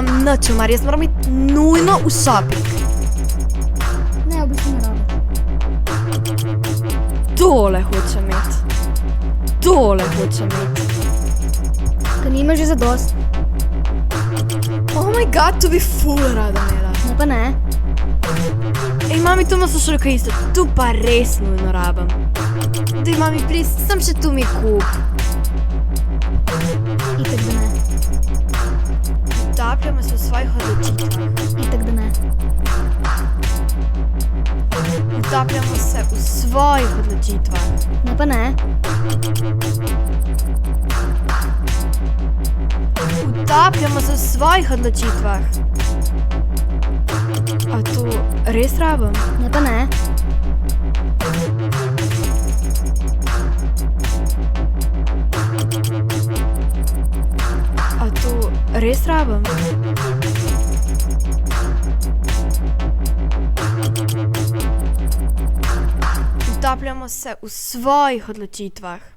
nimam nič, mar jaz moram biti nujno v sobi. Ne, v bistvu ne rabiš. Tole hočem imeti. Tole hočem imeti. Ka nimaš že zadost. Oh my god, to bi ful rada imela. Ne pa ne. Ej, mami, to ima sošolka isto. Tu pa res nujno rabim. Daj, mami, plis, sem še tu mi kup. Itak da ne. Utapljamo se v svojih odločitvah. Itak da ne. Utapljamo se v svojih odločitvah. Ne pa ne. Utapljamo se v svojih odločitvah. A to res rabim? Ne pa ne. A to res rabim? Utapljamo se v svojih odločitvah.